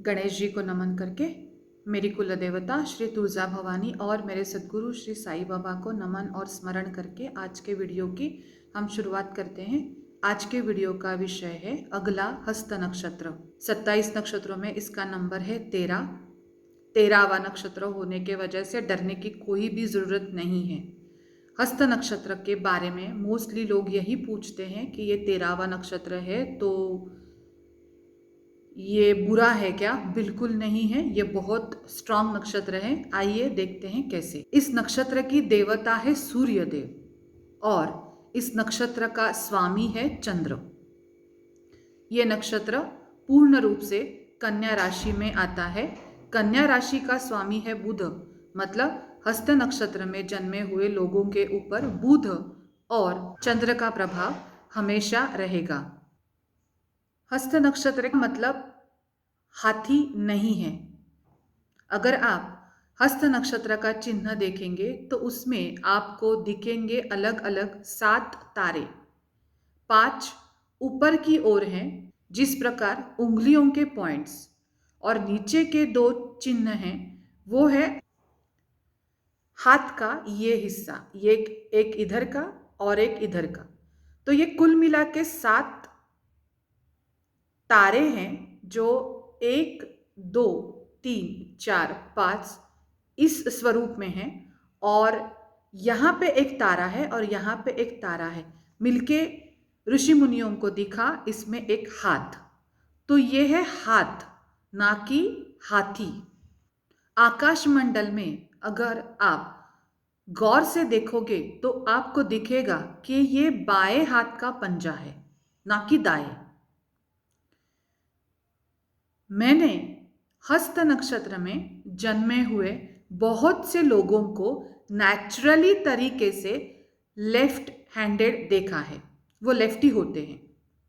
गणेश जी को नमन करके मेरी कुल देवता श्री तुलजा भवानी और मेरे सद्गुरु श्री साईं बाबा को नमन और स्मरण करके आज के वीडियो की हम शुरुआत करते हैं। आज के वीडियो का विषय है अगला हस्त नक्षत्र। 27 नक्षत्रों में इसका नंबर है 13। 13वां नक्षत्र होने के वजह से डरने की कोई भी ज़रूरत नहीं है। हस्त नक्षत्र के बारे में मोस्टली लोग यही पूछते हैं कि ये 13वां नक्षत्र है तो ये बुरा है क्या? बिल्कुल नहीं है, ये बहुत स्ट्रांग नक्षत्र है। आइए देखते हैं कैसे। इस नक्षत्र की देवता है सूर्य देव और इस नक्षत्र का स्वामी है चंद्र। ये नक्षत्र पूर्ण रूप से कन्या राशि में आता है। कन्या राशि का स्वामी है बुध, मतलब हस्त नक्षत्र में जन्मे हुए लोगों के ऊपर बुध और चंद्र का प्रभाव हमेशा रहेगा। हस्त नक्षत्र का मतलब हाथी नहीं है। अगर आप हस्त नक्षत्र का चिन्ह देखेंगे तो उसमें आपको दिखेंगे अलग अलग 7 तारे। 5 ऊपर की ओर हैं, जिस प्रकार उंगलियों के पॉइंट्स, और नीचे के 2 चिन्ह हैं, वो है हाथ का ये हिस्सा, ये एक इधर का और एक इधर का। तो ये कुल मिला के 7 तारे हैं जो 1, 2, 3, 4, 5 इस स्वरूप में हैं, और यहाँ पे एक तारा है और यहाँ पे एक तारा है, मिलके ऋषि मुनियों को दिखा इसमें एक हाथ। तो ये है हाथ, ना कि हाथी। आकाश मंडल में अगर आप गौर से देखोगे तो आपको दिखेगा कि ये बाएं हाथ का पंजा है, ना कि दाएं। मैंने हस्त नक्षत्र में जन्मे हुए बहुत से लोगों को नेचुरली तरीके से लेफ्ट हँडेड देखा है। वो लेफ्टी होते हैं,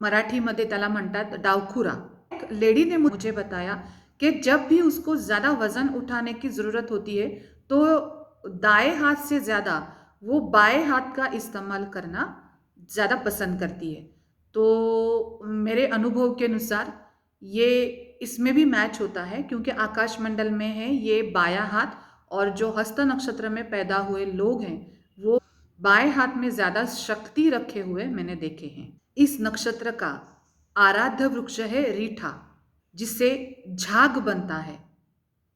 मराठीमध्ये त्याला म्हणतात डावखुरा। एक लेडी ने मुझे बताया कि जब भी उसको ज़्यादा वजन उठाने की ज़रूरत होती है तो दाएं हाथ से ज़्यादा वो बाएं हाथ का इस्तेमाल करना ज़्यादा पसंद करती है। तो मेरे अनुभव के अनुसार ये इसमें भी मैच होता है, क्योंकि आकाश मंडल में है ये बायां हाथ, और जो हस्त नक्षत्र में पैदा हुए लोग हैं वो बाएं हाथ में ज़्यादा शक्ति रखे हुए मैंने देखे हैं। इस नक्षत्र का आराध्य वृक्ष है रीठा, जिससे झाग बनता है।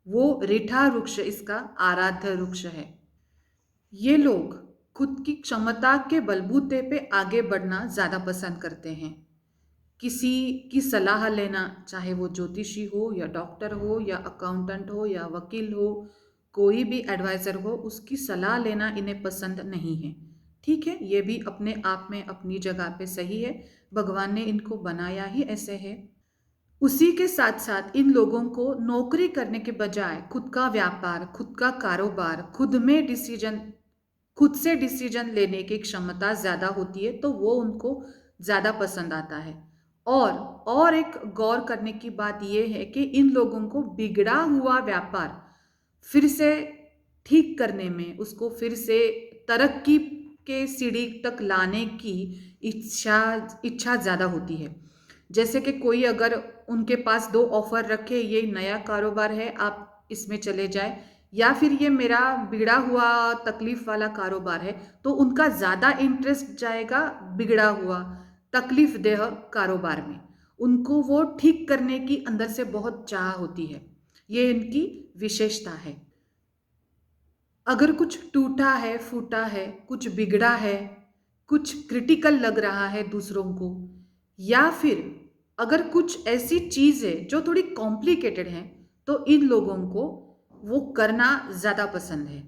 वो रीठा वृक्ष इसका आराध्य वृक्ष है। ये लोग खुद की क्षमता के बलबूते पे आगे बढ़ना ज़्यादा पसंद करते हैं। किसी की सलाह लेना, चाहे वो ज्योतिषी हो या डॉक्टर हो या अकाउंटेंट हो या वकील हो, कोई भी एडवाइज़र हो, उसकी सलाह लेना इन्हें पसंद नहीं है। ठीक है, ये भी अपने आप में अपनी जगह पे सही है, भगवान ने इनको बनाया ही ऐसे है। उसी के साथ साथ इन लोगों को नौकरी करने के बजाय खुद का व्यापार, खुद का कारोबार, खुद से डिसीजन लेने की क्षमता ज़्यादा होती है, तो वो उनको ज़्यादा पसंद आता है। और एक गौर करने की बात यह है कि इन लोगों को बिगड़ा हुआ व्यापार फिर से ठीक करने में, उसको फिर से तरक्की के सीढ़ी तक लाने की इच्छा ज़्यादा होती है। जैसे कि कोई अगर उनके पास 2 ऑफर रखे, ये नया कारोबार है आप इसमें चले जाए, या फिर ये मेरा बिगड़ा हुआ तकलीफ वाला कारोबार है, तो उनका ज़्यादा इंटरेस्ट जाएगा बिगड़ा हुआ तकलीफ देह कारोबार में। उनको वो ठीक करने की अंदर से बहुत चाह होती है, ये इनकी विशेषता है। अगर कुछ टूटा है, फूटा है, कुछ बिगड़ा है, कुछ क्रिटिकल लग रहा है दूसरों को, या फिर अगर कुछ ऐसी चीज़ है जो थोड़ी कॉम्प्लिकेटेड है, तो इन लोगों को वो करना ज़्यादा पसंद है।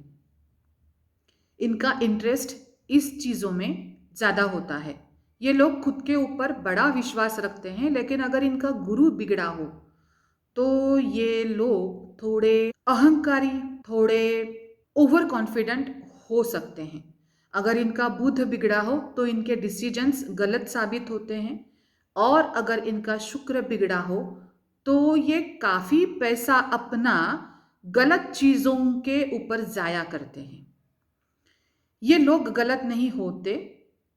इनका इंटरेस्ट इस चीज़ों में ज़्यादा होता है। ये लोग खुद के ऊपर बड़ा विश्वास रखते हैं, लेकिन अगर इनका गुरु बिगड़ा हो तो ये लोग थोड़े अहंकारी, थोड़े ओवर कॉन्फिडेंट हो सकते हैं। अगर इनका बुध बिगड़ा हो तो इनके डिसीजंस गलत साबित होते हैं, और अगर इनका शुक्र बिगड़ा हो तो ये काफ़ी पैसा अपना गलत चीज़ों के ऊपर ज़ाया करते हैं। ये लोग गलत नहीं होते,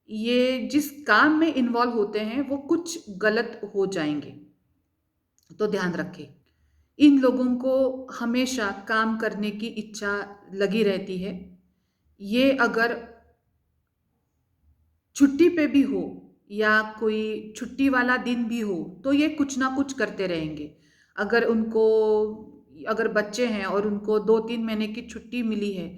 ये जिस काम में इन्वॉल्व होते हैं वो कुछ गलत हो जाएंगे, तो ध्यान रखें। इन लोगों को हमेशा काम करने की इच्छा लगी रहती है। ये अगर छुट्टी पे भी हो या कोई छुट्टी वाला दिन भी हो तो ये कुछ ना कुछ करते रहेंगे। अगर उनको अगर बच्चे हैं और उनको 2-3 महीने की छुट्टी मिली है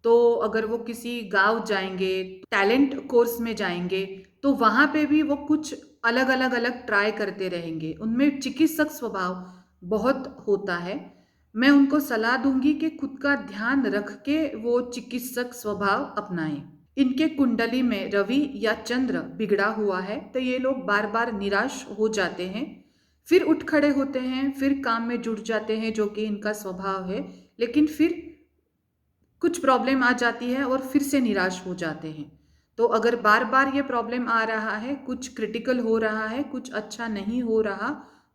तो अगर वो किसी गांव जाएंगे, टैलेंट कोर्स में जाएंगे, तो वहाँ पे भी वो कुछ अलग अलग अलग ट्राई करते रहेंगे। उनमें चिकित्सक स्वभाव बहुत होता है। मैं उनको सलाह दूंगी कि खुद का ध्यान रख के वो चिकित्सक स्वभाव अपनाएं। इनके कुंडली में रवि या चंद्र बिगड़ा हुआ है तो ये लोग बार बार निराश हो जाते हैं, फिर उठ खड़े होते हैं, फिर काम में जुट जाते हैं, जो कि इनका स्वभाव है। लेकिन फिर कुछ प्रॉब्लम आ जाती है और फिर से निराश हो जाते हैं। तो अगर बार बार ये प्रॉब्लम आ रहा है, कुछ क्रिटिकल हो रहा है, कुछ अच्छा नहीं हो रहा,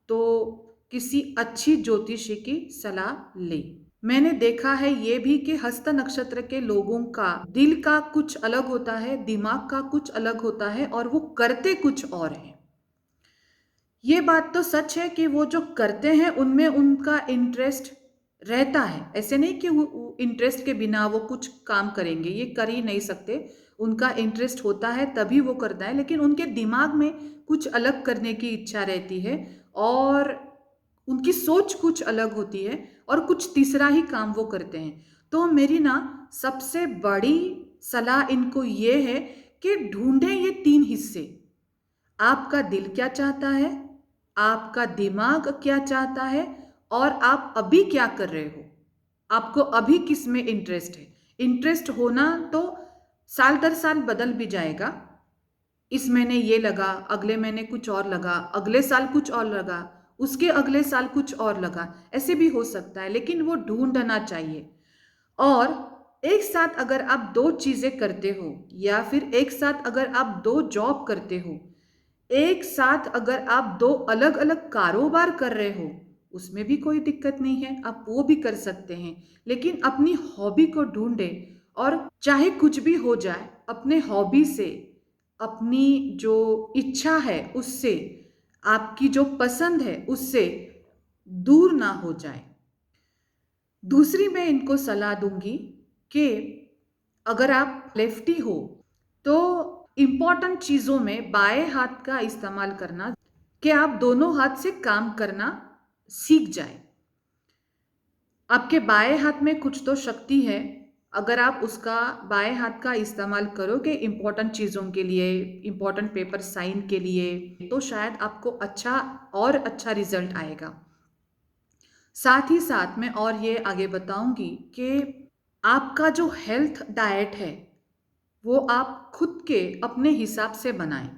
तो किसी अच्छी ज्योतिषी की सलाह ले। मैंने देखा है ये भी कि हस्त नक्षत्र के लोगों का दिल का कुछ अलग होता है, दिमाग का कुछ अलग होता है और वो करते कुछ और है। ये बात तो सच है कि वो जो करते हैं उनमें उनका इंटरेस्ट रहता है। ऐसे नहीं कि वो इंटरेस्ट के बिना वो कुछ काम करेंगे, ये कर ही नहीं सकते। उनका इंटरेस्ट होता है तभी वो करता है, लेकिन उनके दिमाग में कुछ अलग करने की इच्छा रहती है और उनकी सोच कुछ अलग होती है और कुछ तीसरा ही काम वो करते हैं। तो मेरी ना सबसे बड़ी सलाह इनको ये है कि ढूंढें ये 3 हिस्से। आपका दिल क्या चाहता है, आपका दिमाग क्या चाहता है और आप अभी क्या कर रहे हो। आपको अभी किस में इंटरेस्ट है। इंटरेस्ट होना तो साल दर साल बदल भी जाएगा। इस महीने ये लगा, अगले महीने कुछ और लगा, अगले साल कुछ और लगा, उसके अगले साल कुछ और लगा, ऐसे भी हो सकता है। लेकिन वो ढूंढना चाहिए। और एक साथ अगर आप 2 चीजें करते हो या फिर एक साथ अगर आप 2 जॉब करते हो, एक साथ अगर आप 2 अलग अलग कारोबार कर रहे हो, उसमें भी कोई दिक्कत नहीं है, आप वो भी कर सकते हैं। लेकिन अपनी हॉबी को ढूंढे और चाहे कुछ भी हो जाए, अपने हॉबी से, अपनी जो इच्छा है उससे, आपकी जो पसंद है उससे दूर ना हो जाए। दूसरी मैं इनको सलाह दूंगी कि अगर आप लेफ्टी हो तो इम्पॉर्टेंट चीज़ों में बाएं हाथ का इस्तेमाल करना, कि आप दोनों हाथ से काम करना सीख जाए। आपके बाएं हाथ में कुछ तो शक्ति है। अगर आप उसका बाएं हाथ का इस्तेमाल करोगे इम्पॉर्टेंट चीज़ों के लिए, इम्पॉर्टेंट पेपर साइन के लिए, तो शायद आपको अच्छा और अच्छा रिजल्ट आएगा। साथ ही साथ मैं और ये आगे बताऊंगी कि आपका जो हेल्थ डाइट है वो आप खुद के अपने हिसाब से बनाएं।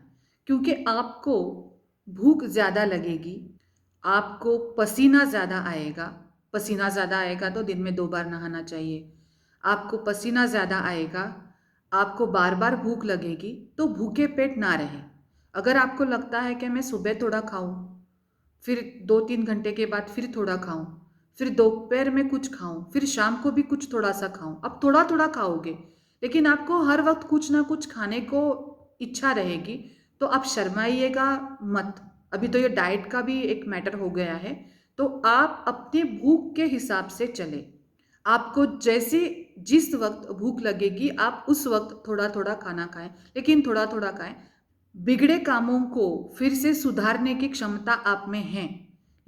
क्योंकि आपको भूख ज़्यादा लगेगी, आपको पसीना ज़्यादा आएगा। पसीना ज़्यादा आएगा तो दिन में 2 बार नहाना चाहिए। आपको पसीना ज़्यादा आएगा, आपको बार बार भूख लगेगी, तो भूखे पेट ना रहें। अगर आपको लगता है कि मैं सुबह थोड़ा खाऊं, फिर 2-3 घंटे के बाद फिर थोड़ा खाऊं, फिर दोपहर में कुछ खाऊं, फिर शाम को भी कुछ थोड़ा सा खाऊं, अब थोड़ा थोड़ा खाओगे, लेकिन आपको हर वक्त कुछ ना कुछ खाने को इच्छा रहेगी, तो आप शर्माइएगा मत। अभी तो ये डाइट का भी एक मैटर हो गया है। तो आप अपने भूख के हिसाब से चले। आपको जैसे जिस वक्त भूख लगेगी आप उस वक्त थोड़ा थोड़ा खाना खाएं, लेकिन थोड़ा थोड़ा खाएं। बिगड़े कामों को फिर से सुधारने की क्षमता आप में है,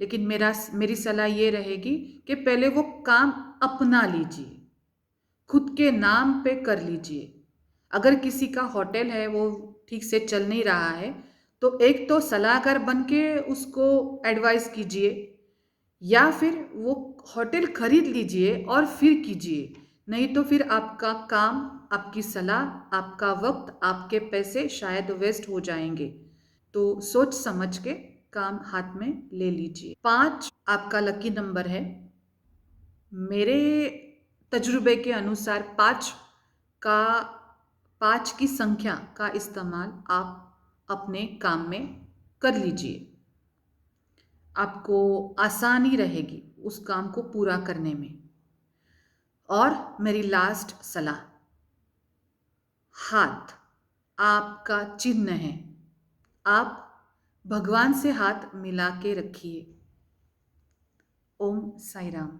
लेकिन मेरी सलाह ये रहेगी कि पहले वो काम अपना लीजिए, खुद के नाम पे कर लीजिए। अगर किसी का होटल है वो ठीक से चल नहीं रहा है, तो एक तो सलाहकार बन के उसको एडवाइस कीजिए, या फिर वो होटल खरीद लीजिए और फिर कीजिए। नहीं तो फिर आपका काम, आपकी सलाह, आपका वक्त, आपके पैसे शायद वेस्ट हो जाएंगे। तो सोच समझ के काम हाथ में ले लीजिए। 5 आपका लकी नंबर है। मेरे तजुर्बे के अनुसार 5 का 5 की संख्या का इस्तेमाल आप अपने काम में कर लीजिए। आपको आसानी रहेगी उस काम को पूरा करने में। और मेरी लास्ट सलाह, हाथ आपका चिन्ह है। आप भगवान से हाथ मिला के रखिए। ओम साई राम।